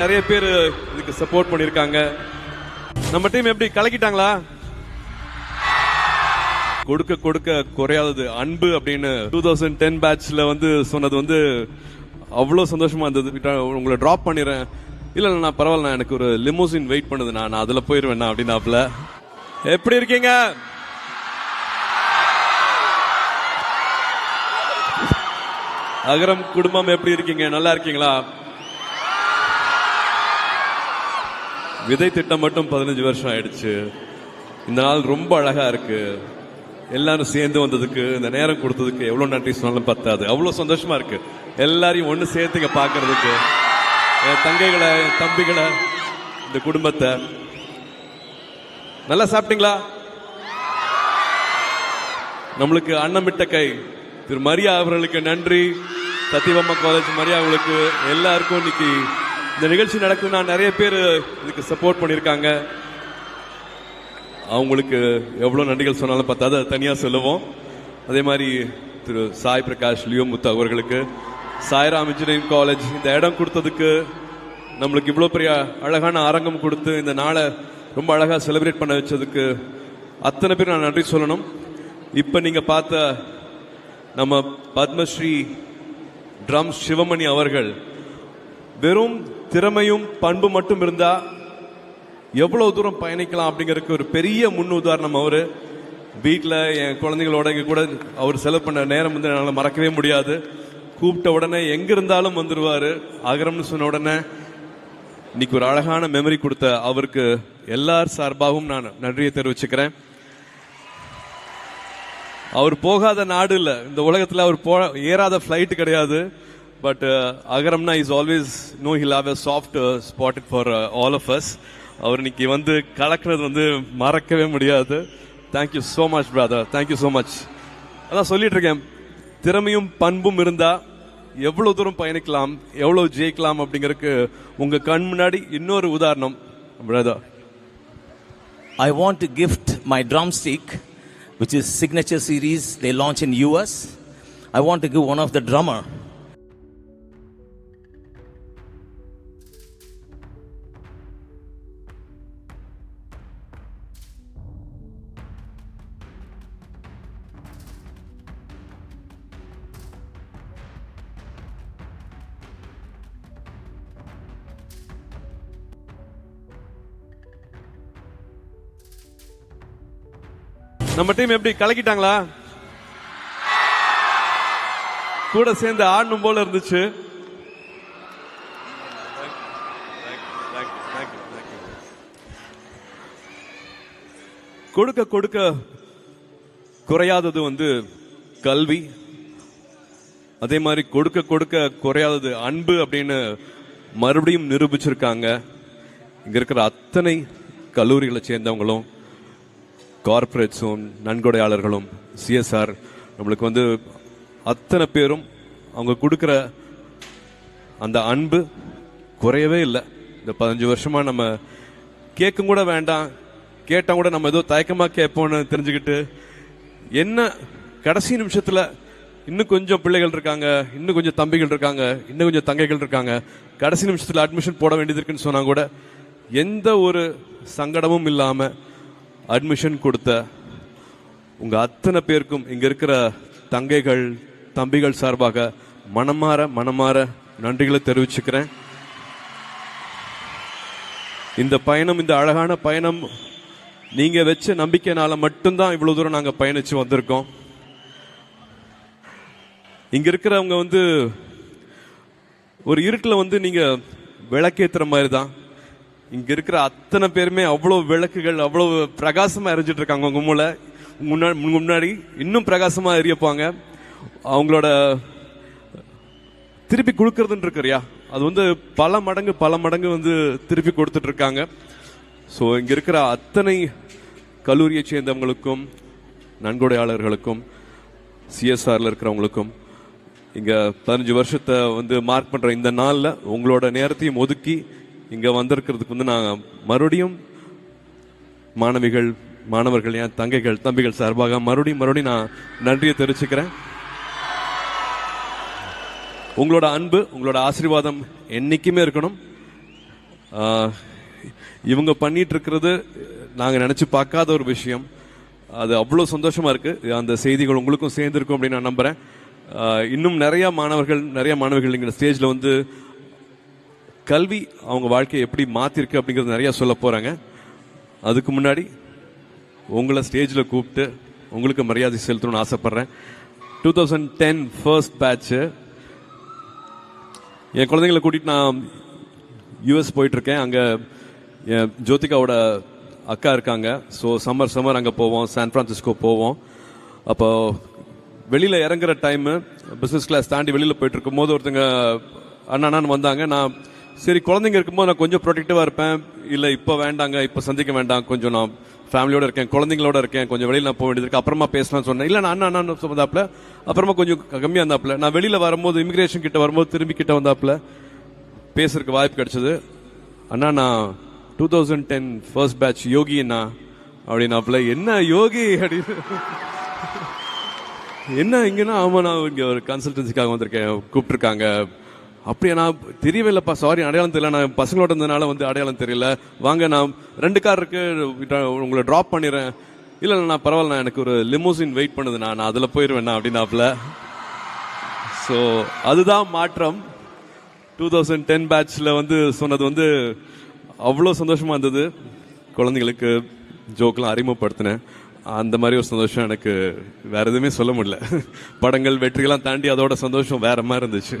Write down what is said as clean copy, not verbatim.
நிறைய பேர் இதுக்கு சப்போர்ட் பண்ணிருக்காங்க. நம்ம டீம் எப்படி கலக்கிட்டாங்களா? கொடுக்க கொடுக்க குறையாதது அன்பு அப்படின்னு 2010 பேட்ச்ல சொன்னது அவ்வளவு சந்தோஷமா இருந்தது. உங்களை டிராப் பண்ணிடுறேன். இல்ல நான் பரவாயில்ல, எனக்கு ஒரு லிமோசின் வெயிட் பண்ணுது, நான் அதுல போயிருவேன் அப்படின்னாப்ல. எப்படி இருக்கீங்க? அகரம் குடும்பம் எப்படி இருக்கீங்க? நல்லா இருக்கீங்களா? விதை திட்டம் மட்டும் 15 வருஷம் ஆயிடுச்சு. இந்த நாள் ரொம்ப அழகா இருக்கு. எல்லாரும் சேர்ந்து வந்ததுக்கு, இந்த நேரம் கொடுத்ததுக்கு எவ்வளவு நன்றி சொன்னாலும் பத்தாது. அவ்வளவு சந்தோஷமா இருக்கு எல்லாரையும் ஒண்ணு சேர்த்துக்க பாக்குறதுக்கு. என் தங்கைகளை, என் தம்பிகளை, இந்த குடும்பத்தை. நல்லா சாப்பிட்டீங்களா? நம்மளுக்கு அன்னமிட்ட கை திரு மரியா அவர்களுக்கு நன்றி. சத்தியபாமா காலேஜ் மரியா அவங்களுக்கு எல்லாருக்கும் இன்னைக்கு இந்த நிகழ்ச்சி நடக்குதுன்னா நிறைய பேர் இதுக்கு சப்போர்ட் பண்ணிருக்காங்க. அவங்களுக்கு எவ்வளவு நன்றிகள் சொன்னாலும் பார்த்தாது, அதை தனியா சொல்லுவோம். அதே மாதிரி திரு சாய் பிரகாஷ் லியோமுத்து அவர்களுக்கு, சாய்ராம் இன்ஜினியரிங் காலேஜ் இந்த இடம் கொடுத்ததுக்கு, நம்மளுக்கு இவ்வளவு பெரிய அழகான அரங்கம் கொடுத்து இந்த நாளை ரொம்ப அழகா செலிப்ரேட் பண்ண வச்சதுக்கு அத்தனை பேர் நான் நன்றி சொல்லணும். இப்ப நீங்க பார்த்த நம்ம பத்மஸ்ரீ ட்ரம் சிவமணி அவர்கள் வெறும் திறமையும் பண்பு மட்டும் இருந்தா எவ்வளவு தூரம் பயணிக்கலாம் அப்படிங்கறதுக்கு ஒரு பெரிய முன் உதாரணம். அவரு வீட்டில் என் குழந்தைகளோட இங்க கூட அவர் செலவு பண்ண நேரம் என்னால மறக்கவே முடியாது. கூப்பிட்ட உடனே எங்க இருந்தாலும் வந்துருவாரு. அகரம்னு சொன்ன உடனே இன்னைக்கு ஒரு அழகான மெமரி கொடுத்த அவருக்கு எல்லார் சார்பாகவும் நான் நன்றியை தெரிவிச்சுக்கிறேன். அவர் போகாத நாடு இல்ல இந்த உலகத்துல, அவர் ஏறாத பிளைட் கிடையாது. பட் அகரம்னா is always know he'll have a soft spot for all of us. அவர் இன்னைக்கு கலக்கிறது மறக்கவே முடியாது. Thank you so much brother, thank you so much. அதான் சொல்லிட்டு இருக்கேன், திறமையும் பண்பும் இருந்தா எவ்வளவு தூரம் பயணிக்கலாம், எவ்வளவு ஜெயிக்கலாம் அப்படிங்கறதுக்கு உங்க கண் முன்னாடி இன்னொரு உதாரணம் brother. I want to gift my drumstick, which is signature series they launch in US. I want to give one of the drummer. நம்ம டீம் எப்படி கலக்கிட்டாங்களா? கூட சேர்ந்து ஆடணும் போல இருந்துச்சு. கொடுக்க கொடுக்க குறையாதது கல்வி. அதே மாதிரி கொடுக்க கொடுக்க குறையாதது அன்பு அப்படின்னு மறுபடியும் நிரூபிச்சிருக்காங்க. இங்க இருக்கிற அத்தனை கல்லூரிகளை சேர்ந்தவங்களும், கார்பரேட்ஸும், நன்கொடையாளர்களும், சிஎஸ்ஆர், நம்மளுக்கு அத்தனை பேரும் அவங்க கொடுக்கிற அந்த அன்பு குறையவே இல்லை. இந்த 15 வருஷமா நம்ம கேட்கும் கூட வேண்டாம், கேட்டா கூட நம்ம ஏதோ தயக்கமா கேட்போம்னு தெரிஞ்சுக்கிட்டு, என்ன கடைசி நிமிஷத்துல இன்னும் கொஞ்சம் பிள்ளைகள் இருக்காங்க, இன்னும் கொஞ்சம் தம்பிகள் இருக்காங்க, இன்னும் கொஞ்சம் தங்கைகள் இருக்காங்க, கடைசி நிமிஷத்துல அட்மிஷன் போட வேண்டியது இருக்குன்னு சொன்னா கூட எந்த ஒரு சங்கடமும் இல்லாம அட்மிஷன் கொடுத்த உங்க அத்தனை பேருக்கும் இங்க இருக்கிற தங்கைகள், தம்பிகள் சார்பாக மனமாற நன்றிகளை தெரிவிச்சுக்கிறேன். இந்த பயணம், இந்த அழகான பயணம் நீங்க வச்ச நம்பிக்கைனால மட்டும்தான் இவ்வளவு தூரம் நாங்க பயணிச்சு வந்திருக்கோம். இங்க இருக்கிறவங்க ஒரு இருட்டுல நீங்க விளக்கேத்துற மாதிரி தான். இங்க இருக்கிற அத்தனை பேருமே அவ்வளவு விளக்குகள், அவ்வளவு பிரகாசமா எரிஞ்சிட்டு இருக்காங்க. உங்க முன்னாடி இன்னும் பிரகாசமா எரியப்பாங்க. அவங்களோட திருப்பி கொடுக்கறதுன்னு இருக்கிறியா, அது பல மடங்கு திருப்பி கொடுத்துட்டு இருக்காங்க. ஸோ இங்க இருக்கிற அத்தனை கல்லூரியை சேர்ந்தவங்களுக்கும், நன்கொடையாளர்களுக்கும், சிஎஸ்ஆர்ல இருக்கிறவங்களுக்கும், இங்க 15 வருஷத்தை மார்க் பண்ற இந்த நாள்ல உங்களோட நேரத்தையும் ஒதுக்கி இங்க வந்திருக்கிறதுக்கு நான் மறுபடியும் மாணவர்கள், என் தங்கைகள், தம்பிகள் சார்பாக மறுபடியும் நான் நன்றியை தெரிவிச்சுக்கிறேன். உங்களோட அன்பு, உங்களோட ஆசீர்வாதம் என்னைக்குமே இருக்கணும். இவங்க பண்ணிட்டு இருக்கிறது நாங்கள் நினச்சி பார்க்காத ஒரு விஷயம். அது அவ்வளோ சந்தோஷமாக இருக்குது. அந்த செய்திகள் உங்களுக்கும் சேர்ந்துருக்கும் அப்படின்னு நான் நம்புகிறேன். இன்னும் நிறைய மாணவர்கள் இங்கே ஸ்டேஜில் வந்து கல்வி அவங்க வாழ்க்கையை எப்படி மாற்றிருக்கு அப்படிங்கிறது நிறையா சொல்ல போகிறாங்க. அதுக்கு முன்னாடி உங்களை ஸ்டேஜில் கூப்பிட்டு உங்களுக்கு மரியாதை செலுத்தணும்னு ஆசைப்பட்றேன். 2010 ஃபர்ஸ்ட் பேட்ச்சு. என் குழந்தைங்களை கூட்டிகிட்டு நான் யூஎஸ் போயிட்டுருக்கேன். அங்கே என் ஜோதிகாவோட அக்கா இருக்காங்க. ஸோ சம்மர் அங்கே போவோம், சான் பிரான்சிஸ்கோ போவோம். அப்போ வெளியில் இறங்குற டைமு பிஸ்னஸ் கிளாஸ் தாண்டி வெளியில் போயிட்டு இருக்கும்போது ஒருத்தங்க அண்ணான்னு வந்தாங்க. நான் சரி குழந்தைங்க இருக்கும்போது நான் கொஞ்சம் ப்ரொடெக்டிவாக இருப்பேன். இல்லை இப்போ வேண்டாங்க, இப்போ சந்திக்க வேண்டாம், கொஞ்சம் நான் ஃபேமிலியோட இருக்கேன், குழந்தைங்களோட இருக்கேன், கொஞ்சம் வெளியில் நான் போக வேண்டியது இருக்கு, அப்புறமா பேசலாம்னு சொன்னேன். இல்லை நான் அண்ணா வந்தாப்புல, அப்புறமா கொஞ்சம் கம்மியாக இருந்தாப்புல. நான் வெளியில் வரும்போது இமிகிரேஷன் கிட்ட வரும்போது திரும்பி கிட்ட வந்தாப்புல பேசுறதுக்கு வாய்ப்பு கிடைச்சது. அண்ணா நான் 2010 ஃபர்ஸ்ட் பேட்ச் யோகி அண்ணா அப்படின்னாப்புல. என்ன யோகி அப்படின்னு என்ன இங்கன்னா, ஆமாம் நான் இங்கே ஒரு கன்சல்டன்சிக்காக வந்திருக்கேன், கூப்பிட்டுருக்காங்க. அப்படியே நான் தெரியவே இல்லைப்பா, சாரி அடையாளம் தெரியல, நான் பசங்களோட இருந்ததுனால வந்து அடையாளம் தெரியல, வாங்க நான் 2 கார் இருக்கு உங்களை ட்ராப் பண்ணிடுறேன். இல்லை நான் பரவாயில்ல, நான் எனக்கு ஒரு லிமோசின் வெயிட் பண்ணுது, நான் அதில் போயிடுவேண்ணா அப்படின்னாப்புல. ஸோ அதுதான் மாற்றம். 2010 பேட்சில் வந்து சொன்னது வந்து அவ்வளோ சந்தோஷமாக இருந்தது. குழந்தைங்களுக்கு ஜோக்கெலாம் அறிமுகப்படுத்தினேன். அந்த மாதிரி ஒரு சந்தோஷம் எனக்கு வேற எதுவுமே சொல்ல முடியல. படங்கள் வெற்றிகள்லாம் தாண்டி அதோட சந்தோஷம் வேற மாதிரி இருந்துச்சு.